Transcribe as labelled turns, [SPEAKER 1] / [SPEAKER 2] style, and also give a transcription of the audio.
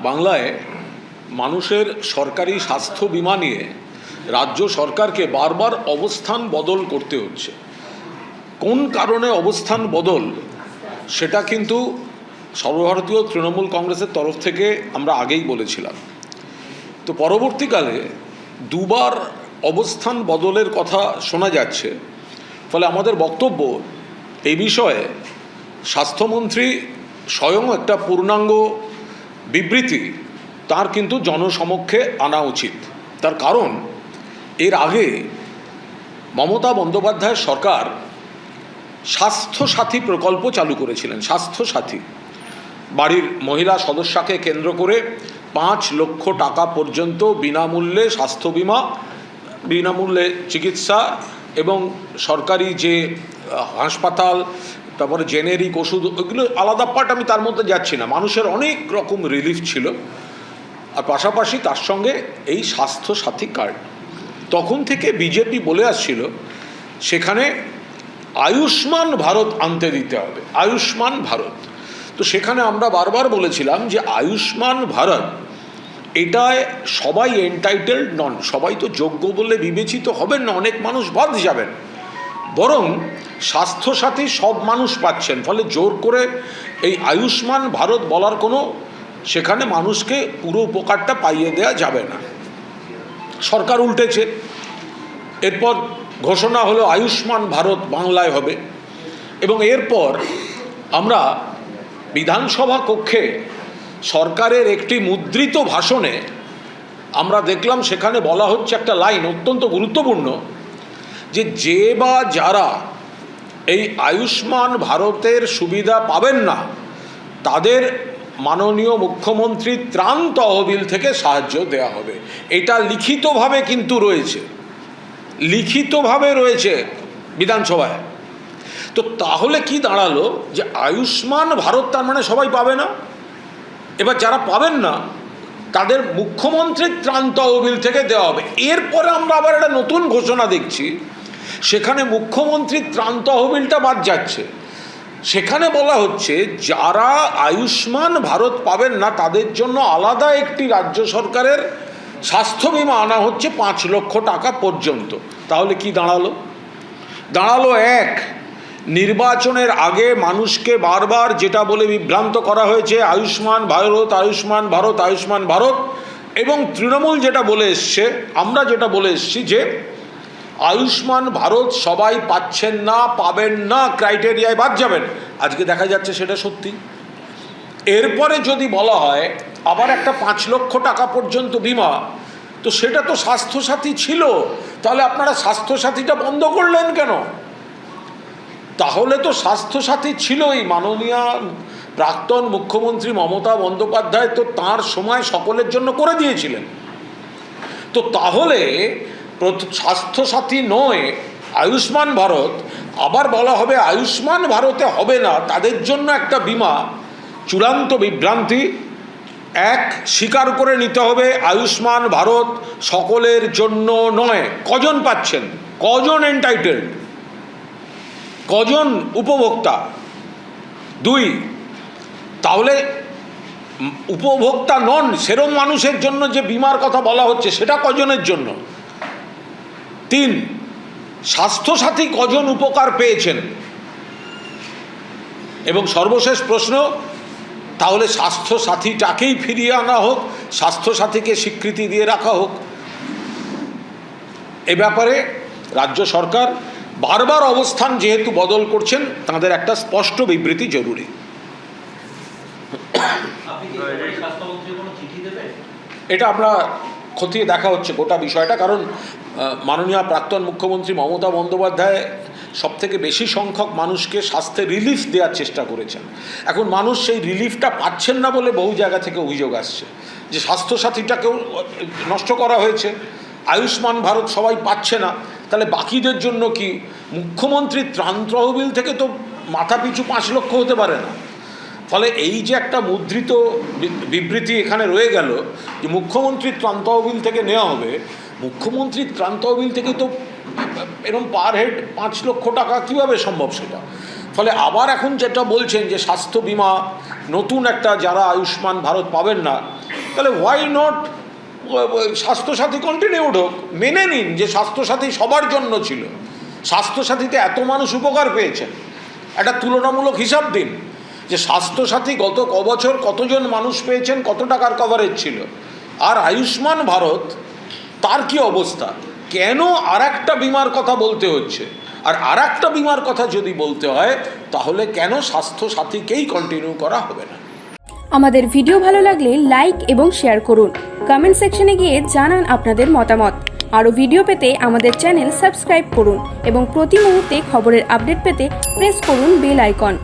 [SPEAKER 1] বাংলায় মানুষের সরকারি স্বাস্থ্য বিমা নিয়ে রাজ্য সরকারকে বারবার অবস্থান বদল করতে হচ্ছে। কোন কারণে অবস্থান বদল সেটা কিন্তু সর্বভারতীয় তৃণমূল কংগ্রেসের তরফ থেকে আমরা আগেই বলেছিলাম। তো পরবর্তীকালে দুবার অবস্থান বদলের কথা শোনা যাচ্ছে। ফলে আমাদের বক্তব্য এই বিষয়ে স্বাস্থ্যমন্ত্রী স্বয়ং একটা পূর্ণাঙ্গ বিবৃতি তার কিন্তু জনসমক্ষে আনা উচিত। তার কারণ এর আগে মমতা বন্দ্যোপাধ্যায়ের সরকার স্বাস্থ্যসাথী প্রকল্প চালু করেছিলেন। স্বাস্থ্যসাথী বাড়ির মহিলা সদস্যকে কেন্দ্র করে 5 লক্ষ টাকা পর্যন্ত বিনামূল্যে স্বাস্থ্য বিমা, বিনামূল্যে চিকিৎসা এবং সরকারি যে হাসপাতাল, তারপরে জেনেরিক ওষুধ, ওইগুলো আলাদা পার্ট, আমি তার মধ্যে যাচ্ছি না। মানুষের অনেক রকম রিলিফ ছিল। আর পাশাপাশি তার সঙ্গে এই স্বাস্থ্যসাথী কার্ড তখন থেকে বিজেপি বলে আসছিল সেখানে আয়ুষ্মান ভারত আনতে দিতে হবে, আয়ুষ্মান ভারত। তো সেখানে আমরা বারবার বলেছিলাম যে আয়ুষ্মান ভারত এটায় সবাই এন্টাইটেলড নন, সবাই তো যোগ্য বলে বিবেচিত হবেন না, অনেক মানুষ বাদ যাবেন। বরং স্বাস্থ্যসাথী সব মানুষ পাচ্ছেন। ফলে জোর করে এই আয়ুষ্মান ভারত বলার কোনো সেখানে মানুষকে পুরো উপকারটা পাইয়ে দেওয়া যাবে না। সরকার উল্টেছে, এরপর ঘোষণা হলো আয়ুষ্মান ভারত বাংলায় হবে। এবং এরপর আমরা বিধানসভা কক্ষে সরকারের একটি মুদ্রিত ভাষণে আমরা দেখলাম সেখানে বলা হচ্ছে একটা লাইন অত্যন্ত গুরুত্বপূর্ণ, যে বা যারা এই আয়ুষ্মান ভারতের সুবিধা পাবেন না তাদের মাননীয় মুখ্যমন্ত্রীর ত্রাণ তহবিল থেকে সাহায্য দেওয়া হবে। এটা লিখিতভাবে কিন্তু রয়েছে, লিখিতভাবে রয়েছে বিধানসভায়। তো তাহলে কি দাঁড়ালো যে আয়ুষ্মান ভারত তার মানে সবাই পাবে না। এবার যারা পাবেন না তাদের মুখ্যমন্ত্রীর ত্রাণ তহবিল থেকে দেওয়া হবে। এরপরে আমরা আবার একটা নতুন ঘোষণা দেখছি, সেখানে মুখ্যমন্ত্রীর ত্রাণ তহবিলটা বাদ যাচ্ছে। সেখানে বলা হচ্ছে যারা আয়ুষ্মান ভারত পাবেন না তাদের জন্য আলাদা একটি রাজ্য সরকারের স্বাস্থ্য বিমা আনা হচ্ছে 5 লক্ষ টাকা পর্যন্ত। তাহলে কি দাঁড়ালো? দাঁড়ালো এক, নির্বাচনের আগে মানুষকে বারবার যেটা বলে বিভ্রান্ত করা হয়েছে আয়ুষ্মান ভারত, আয়ুষ্মান ভারত, আয়ুষ্মান ভারত, এবং তৃণমূল যেটা বলে এসছে, আমরা যেটা বলে এসছি যে আয়ুষ্মান ভারত সবাই পাচ্ছেন না, পাবেন না, ক্রাইটেরিয়ায় বাদ যাবেন। আজকে দেখা যাচ্ছে সেটা সত্যি। এরপরে যদি বলা হয় আবার একটা 5 লক্ষ টাকা পর্যন্ত বিমা, তো সেটা তো স্বাস্থ্যসাথী ছিল, তাহলে আপনারা স্বাস্থ্যসাথীটা বন্ধ করলেন কেন? তাহলে তো স্বাস্থ্যসাথী ছিলই। মাননীয় প্রাক্তন মুখ্যমন্ত্রী মমতা বন্দ্যোপাধ্যায় তো তাঁর সময় সকলের জন্য করে দিয়েছিলেন। তো তাহলে স্বাস্থ্যসাথী নয় আয়ুষ্মান ভারত, আবার বলা হবে আয়ুষ্মান ভারতে হবে না তাদের জন্য একটা বিমা। চূড়ান্ত বিভ্রান্তি। এক, স্বীকার করে নিতে হবে আয়ুষ্মান ভারত সকলের জন্য নয়। কজন পাচ্ছেন, কজন এন্টাইটেলড, কজন উপভোক্তা? 2, তাহলে উপভোক্তা নন সেরম মানুষের জন্য যে বিমার কথা বলা হচ্ছে সেটা কজনের জন্য? 3, স্বাস্থ্যসাথী কজন উপকার পেয়েছেন? এবং সর্বশেষ প্রশ্ন, তাহলে স্বাস্থ্যসাথীটাকেই ফিরিয়ে আনা হোক, স্বাস্থ্যসাথীকে স্বীকৃতি দিয়ে রাখা হোক। এ ব্যাপারে রাজ্য সরকার বারবার অবস্থান যেহেতু বদল করছেন, তাদের একটা স্পষ্ট বিবৃতি জরুরি। এটা আমরা খতিয়ে দেখা হচ্ছে গোটা বিষয়টা। কারণ মাননীয় প্রাক্তন মুখ্যমন্ত্রী মমতা বন্দ্যোপাধ্যায় সবথেকে বেশি সংখ্যক মানুষকে স্বাস্থ্যে রিলিফ দেওয়ার চেষ্টা করেছেন। এখন মানুষ সেই রিলিফটা পাচ্ছেন না বলে বহু জায়গা থেকে অভিযোগ আসছে যে স্বাস্থ্যসাথীটাকেও নষ্ট করা হয়েছে, আয়ুষ্মান ভারত সবাই পাচ্ছে না, তাহলে বাকিদের জন্য কি? মুখ্যমন্ত্রীর ত্রাণ তহবিল থেকে তো মাথা পিছু 5 লক্ষ হতে পারে না। ফলে এই যে একটা মুদ্রিত বিবৃতি এখানে রয়ে গেল যে মুখ্যমন্ত্রীর ত্রাণ তহবিল থেকে নেওয়া হবে, মুখ্যমন্ত্রীর ত্রাণ তহবিল থেকে তো এরকম পার হেড 5 লক্ষ টাকা কীভাবে সম্ভব সেটা? ফলে আবার এখন যেটা বলছেন যে স্বাস্থ্য বিমা নতুন একটা, যারা আয়ুষ্মান ভারত পাবেন না তাহলে হোয়াই নট স্বাস্থ্যসাথী কন্টিনিউড হোক। মেনে নিন যে স্বাস্থ্যসাথী সবার জন্য ছিল, স্বাস্থ্যসাথীতে এত মানুষ উপকার পেয়েছেন, একটা তুলনামূলক হিসাব দিন যে স্বাস্থ্যসাথী গত কবছর কতজন মানুষ পেয়েছেন, কত টাকার কভারেজ ছিল। আর আয়ুষ্মান ভারত তার কি অবস্থা, কেন আর একটা বিমার কথা বলতে হচ্ছে? আর একটা বিমার কথা যদি বলতে হয় তাহলে কেন স্বাস্থ্যসাথীকেই কন্টিনিউ করা হবে না?
[SPEAKER 2] আমাদের ভিডিও ভালো লাগলে লাইক এবং শেয়ার করুন। কমেন্ট সেকশনে গিয়ে জানান আপনাদের মতামত। আরও ভিডিও পেতে আমাদের চ্যানেল সাবস্ক্রাইব করুন এবং প্রতি মুহূর্তে খবরের আপডেট পেতে প্রেস করুন বেল আইকন।